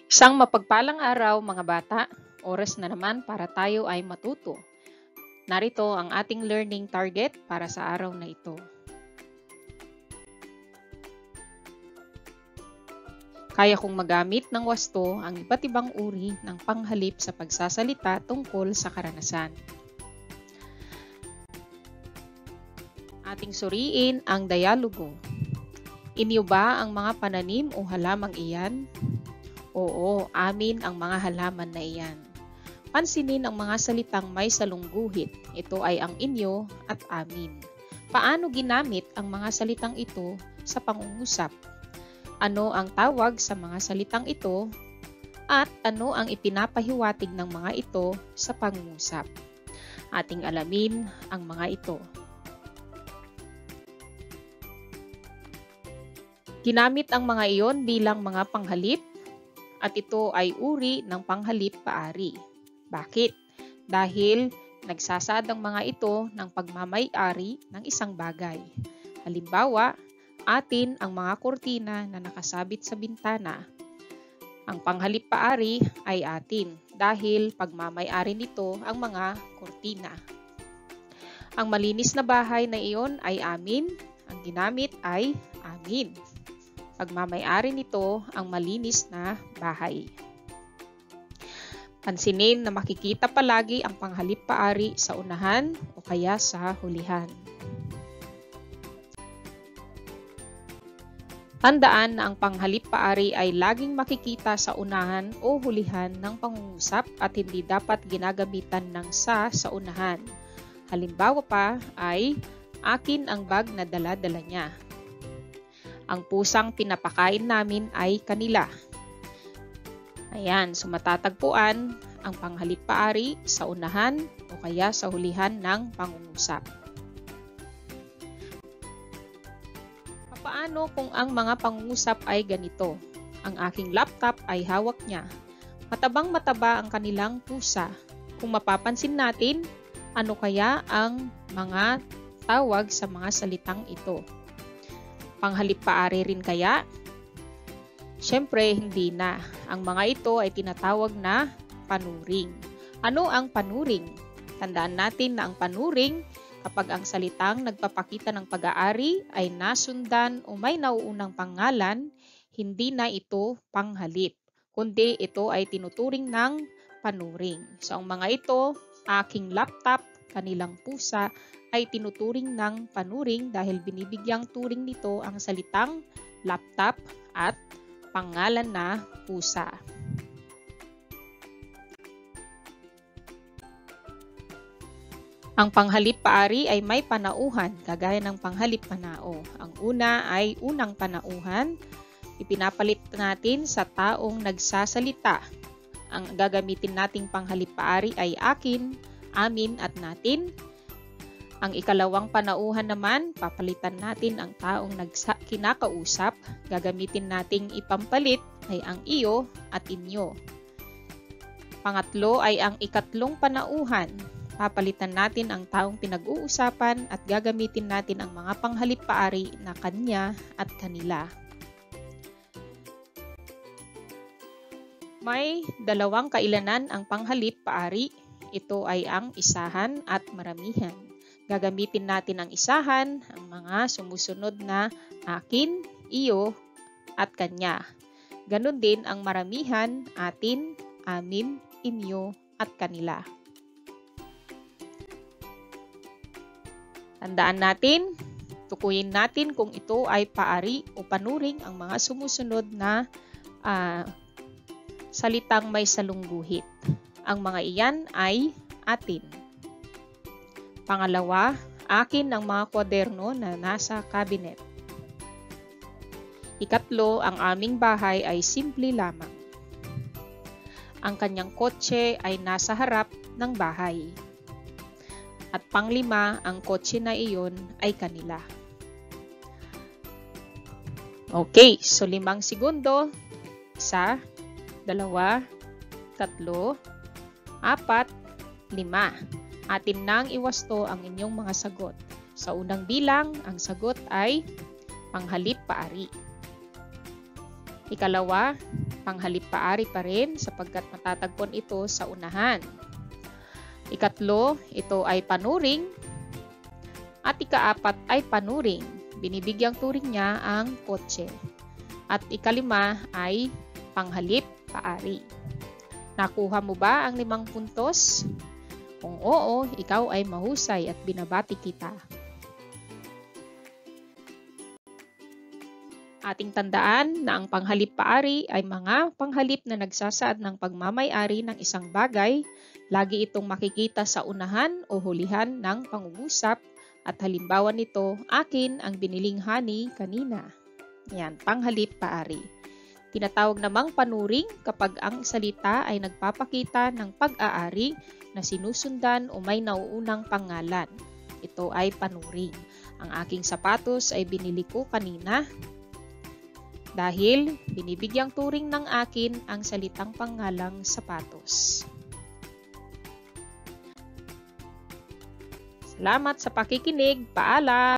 Isang mapagpalang araw mga bata, oras na naman para tayo ay matuto. Narito ang ating learning target para sa araw na ito. Kaya kong magamit ng wasto ang iba't ibang uri ng panghalip sa pagsasalita tungkol sa karanasan. Ating suriin ang dialogo. Inyo ba ang mga pananim o halamang iyan? Oo, amin ang mga halaman na iyan. Pansinin ang mga salitang may salungguhit. Ito ay ang inyo at amin. Paano ginamit ang mga salitang ito sa pangungusap? Ano ang tawag sa mga salitang ito? At ano ang ipinapahiwatig ng mga ito sa pangungusap? Ating alamin ang mga ito. Ginamit ang mga iyon bilang mga panghalip at ito ay uri ng panghalip paari. Bakit? Dahil nagsasaad ang mga ito ng pagmamay-ari ng isang bagay. Halimbawa, atin ang mga kurtina na nakasabit sa bintana. Ang panghalip paari ay atin dahil pagmamay-ari nito ang mga kurtina. Ang malinis na bahay na iyon ay amin. Ang ginamit ay amin. Pagmamay-ari nito ang malinis na bahay. Pansinin na makikita palagi ang panghalip paari sa unahan o kaya sa hulihan. Tandaan na ang panghalip paari ay laging makikita sa unahan o hulihan ng pangungusap at hindi dapat ginagamitan ng sa unahan. Halimbawa pa ay akin ang bag na dala-dala niya. Ang pusang pinapakain namin ay kanila. Ayan, so matatagpuan ang panghalip paari sa unahan o kaya sa hulihan ng pangungusap. Paano kung ang mga pangungusap ay ganito? Ang aking laptop ay hawak niya. Matabang-mataba ang kanilang pusa. Kung mapapansin natin, ano kaya ang mga tawag sa mga salitang ito? Panghalip paari rin kaya? Siyempre, hindi na. Ang mga ito ay tinatawag na panuring. Ano ang panuring? Tandaan natin na ang panuring, kapag ang salitang nagpapakita ng pag-aari ay nasundan o may nauunang pangalan, hindi na ito panghalip, kundi ito ay tinuturing ng panuring. So, ang mga ito, aking laptop, kanilang pusa, ay tinuturing ng panuring dahil binibigyang turing nito ang salitang laptop at pangalan na pusa. Ang panghalip paari ay may panauhan, kagaya ng panghalip panao. Ang una ay unang panauhan, ipinapalit natin sa taong nagsasalita. Ang gagamitin nating panghalip paari ay akin, amin at natin. Ang ikalawang panauhan naman, papalitan natin ang taong kinakausap. Gagamitin nating ipampalit ay ang iyo at inyo. Pangatlo ay ang ikatlong panauhan. Papalitan natin ang taong pinag-uusapan at gagamitin natin ang mga panghalip paari na kanya at kanila. May dalawang kailanan ang panghalip paari. Ito ay ang isahan at maramihan. Gagamitin natin ang isahan, ang mga sumusunod na akin, iyo, at kanya. Ganon din ang maramihan, atin, amin, inyo, at kanila. Tandaan natin, tukuyin natin kung ito ay paari o panuring ang mga sumusunod na salitang may salungguhit. Ang mga iyan ay atin. Pangalawa, akin ang mga kwaderno na nasa cabinet. Ikatlo, ang aming bahay ay simple lamang. Ang kanyang kotse ay nasa harap ng bahay. At panglima, ang kotse na iyon ay kanila. Okay, so 5 segundo. 1, 2, 3, 4, 5. Atin nang iwasto ang inyong mga sagot. Sa unang bilang, ang sagot ay panghalip paari. Ikalawa, panghalip paari pa rin sapagkat matatagpuan ito sa unahan. Ikatlo, ito ay panuring. At ikaapat ay panuring. Binibigyang turing niya ang kotse. At ikalima ay panghalip paari. Nakuha mo ba ang 5 puntos? Kung oo, ikaw ay mahusay at binabati kita. Ating tandaan na ang panghalip paari ay mga panghalip na nagsasaad ng pagmamay-ari ng isang bagay. Lagi itong makikita sa unahan o hulihan ng pangungusap at halimbawa nito, akin ang biniling honey kanina. Yan, panghalip paari. Tinatawag namang panuring kapag ang salita ay nagpapakita ng pag-aari na sinusundan o may nauunang pangalan. Ito ay panuring. Ang aking sapatos ay binili ko kanina dahil binibigyang turing ng akin ang salitang pangalang sapatos. Salamat sa pakikinig. Paalam!